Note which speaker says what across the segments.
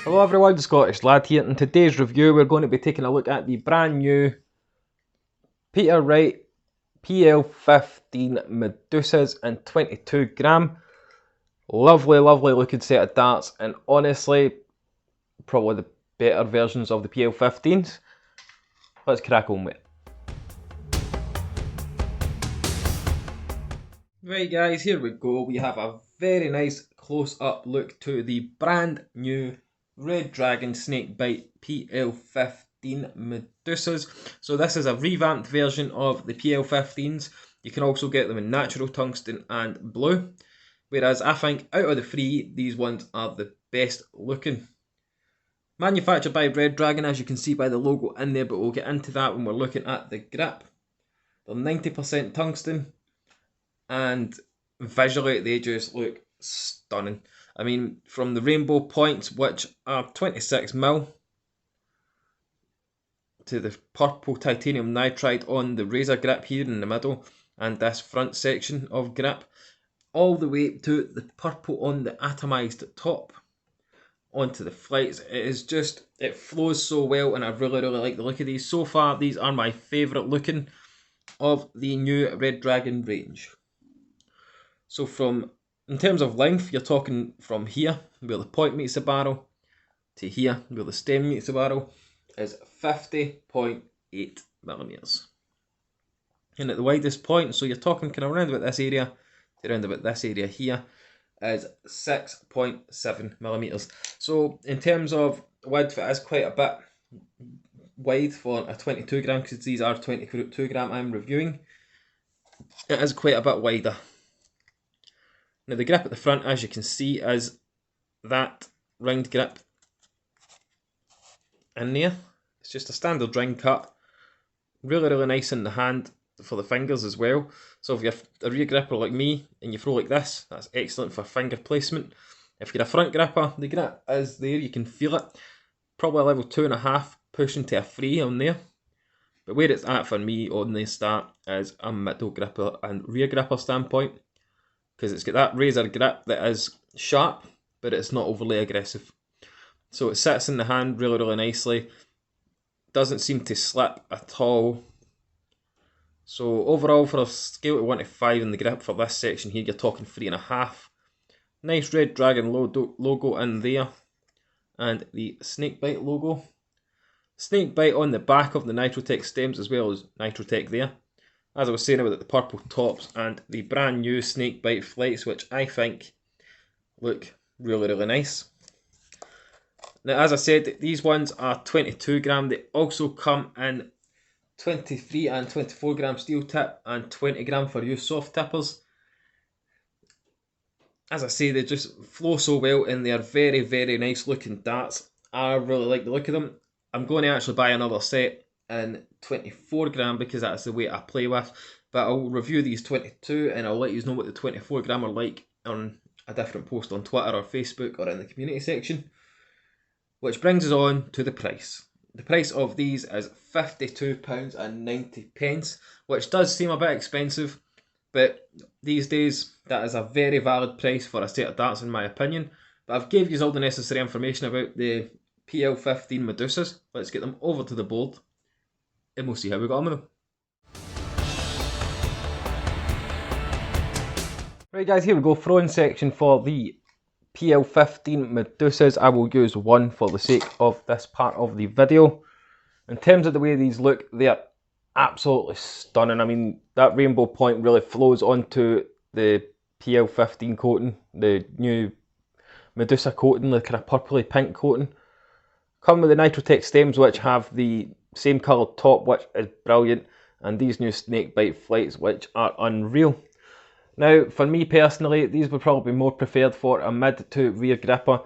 Speaker 1: Hello everyone, Scottish Lad here. In today's review we're going to be taking a look at the brand new Peter Wright PL15 Medusas in 22 gram. Lovely looking set of darts, and honestly probably the better versions of the PL15s. Let's crack on with it. Right guys, here we go. We have a very nice close-up look to the brand new Red Dragon Snakebite PL15 Medusas. So this is a revamped version of the PL15s. You can also get them in natural tungsten and blue. Whereas I think out of the three, these ones are the best looking. Manufactured by Red Dragon, as you can see by the logo in there, but we'll get into that when we're looking at the grip. They're 90% tungsten, and visually they just look stunning. I mean, from the rainbow points, which are 26mm, to the purple titanium nitride on the razor grip here in the middle, and this front section of grip, all the way to the purple on the atomized top, onto the flights. It flows so well, and I really like the look of these. So far, these are my favourite looking of the new Red Dragon range. So in terms of length, you're talking from here, where the point meets the barrel, to here, where the stem meets the barrel, is 50.8mm. And at the widest point, so you're talking kind of around about this area, to around about this area here, is 6.7mm. So in terms of width, it is quite a bit wide for a 22 gram, because these are 22 gram I'm reviewing. It is quite a bit wider. Now the grip at the front, as you can see, is that round grip in there. It's just a standard ring cut. Really nice in the hand for the fingers as well. So if you're a rear gripper like me and you throw like this, that's excellent for finger placement. If you're a front gripper, the grip is there, you can feel it. Probably a level 2.5, pushing to a 3 on there. But where it's at for me on the start is a middle gripper and rear gripper standpoint, because it's got that razor grip that is sharp, but it's not overly aggressive. So it sits in the hand really nicely. Doesn't seem to slip at all. So overall, for a scale of 1 to 5 in the grip for this section here, you're talking 3.5. Nice Red Dragon logo in there, and the Snakebite logo. Snakebite on the back of the Nitrotech stems, as well as Nitrotech there. As I was saying about the purple tops and the brand new Snakebite flights, which I think look really nice. Now, as I said, these ones are 22 gram. They also come in 23 and 24 gram steel tip and 20 gram for you soft tippers. As I say, they just flow so well, and they are very nice looking darts. I really like the look of them. I'm going to actually buy another set in 24 gram because that's the weight I play with, but I'll review these 22 and I'll let you know what the 24 gram are like on a different post on Twitter or Facebook or in the community section. Which brings us on to the price. The price of these is £52.90, which does seem a bit expensive, but these days that is a very valid price for a set of darts in my opinion. But I've gave you all the necessary information about the PL15 Medusas. Let's get them over to the board and we'll see how we got on with them. Right guys, here we go, throwing section for the PL15 Medusas. I will use one for the sake of this part of the video. In terms of the way these look, they are absolutely stunning. I mean, that rainbow point really flows onto the PL15 coating, the new Medusa coating, the kind of purpley pink coating. Come with the Nitrotech stems, which have the same coloured top, which is brilliant, and these new Snakebite flights, which are unreal. Now, for me personally, these would probably be more preferred for a mid to rear gripper,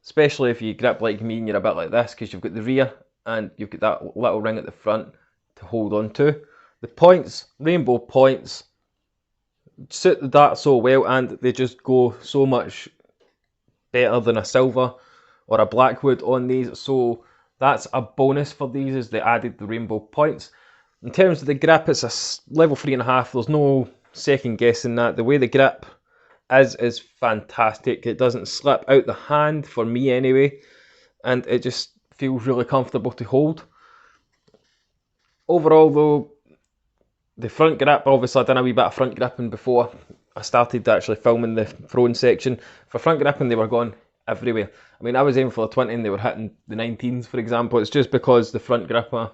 Speaker 1: especially if you grip like me and you're a bit like this, because you've got the rear and you've got that little ring at the front to hold on to. The points, rainbow points, suit the dart so well, and they just go so much better than a silver or a blackwood on these, so that's a bonus for these, is they added the rainbow points. In terms of the grip, it's a level 3.5, there's no second guessing that. The way the grip is fantastic. It doesn't slip out the hand, for me anyway. and it just feels really comfortable to hold. Overall though, the front grip, obviously I done a wee bit of front gripping before I started actually filming the throwing section. For front gripping they were going everywhere. I mean, I was aiming for the 20 and they were hitting the 19s, for example. It's just because the front gripper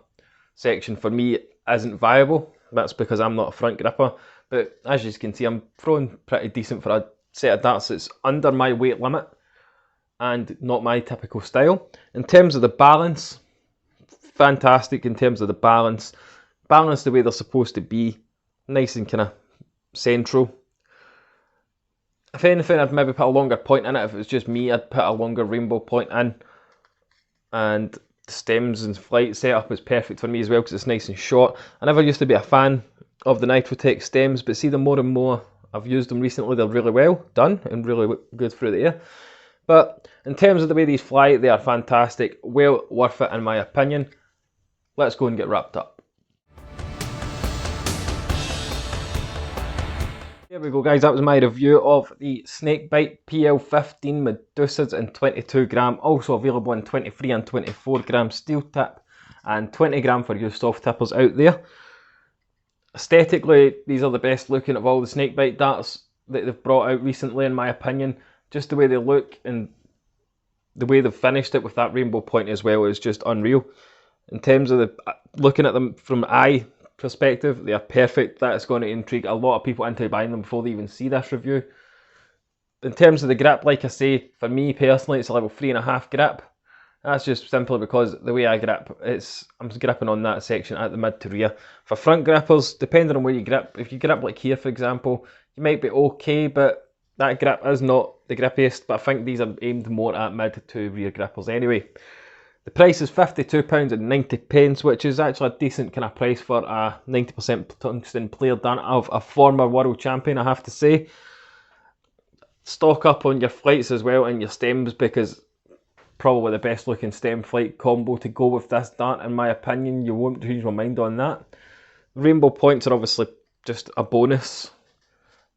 Speaker 1: section for me isn't viable. That's because I'm not a front gripper. But as you can see, I'm throwing pretty decent for a set of darts that's under my weight limit and not my typical style. In terms of the balance, fantastic in terms of the balance. Balance the way they're supposed to be. Nice and kind of central. If anything, I'd maybe put a longer point in it. If it was just me, I'd put a longer rainbow point in. And the stems and flight setup is perfect for me as well because it's nice and short. I never used to be a fan of the Nitrotech stems, but see, the more and more I've used them recently, they're really well done and really good through the air. But in terms of the way these fly, they are fantastic. Well worth it in my opinion. Let's go and get wrapped up. There we go guys, that was my review of the Snakebite PL15 Medusas in 22 gram, also available in 23 and 24 gram steel tip and 20 gram for you soft tippers out there. Aesthetically, these are the best looking of all the Snakebite darts that they've brought out recently in my opinion. Just the way they look and the way they've finished it with that rainbow point as well is just unreal. In terms of looking at them from eye perspective, they are perfect. That is going to intrigue a lot of people into buying them before they even see this review. In terms of the grip, like I say, for me personally, it's a level 3.5 grip. That's just simply because the way I grip, I'm gripping on that section at the mid to rear. For front grippers, depending on where you grip, if you grip like here for example, you might be okay, but that grip is not the grippiest, but I think these are aimed more at mid to rear grippers anyway. The price is £52.90, which is actually a decent kind of price for a 90% tungsten player dart of a former world champion, I have to say. Stock up on your flights as well and your stems, because probably the best looking stem flight combo to go with this dart in my opinion. You won't change my mind on that. Rainbow points are obviously just a bonus,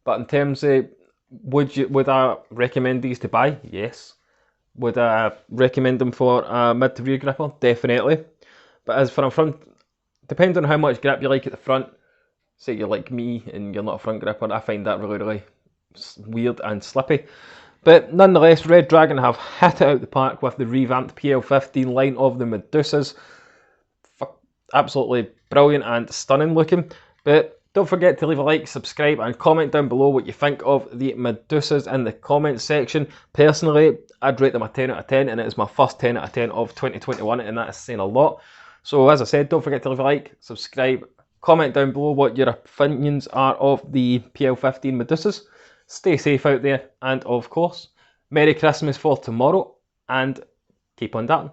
Speaker 1: but in terms of would I recommend these to buy? Yes. Would I recommend them for a mid to rear gripper? Definitely. But as for a front, depending on how much grip you like at the front, say you're like me and you're not a front gripper, I find that really weird and slippy. But nonetheless, Red Dragon have hit it out the park with the revamped PL15 line of the Medusas. Absolutely brilliant and stunning looking. But don't forget to leave a like, subscribe and comment down below what you think of the Medusas in the comments section. Personally, I'd rate them a 10 out of 10 and it is my first 10 out of 10 of 2021 and that is saying a lot. So as I said, don't forget to leave a like, subscribe, comment down below what your opinions are of the PL15 Medusas. Stay safe out there and of course, Merry Christmas for tomorrow and keep on darting.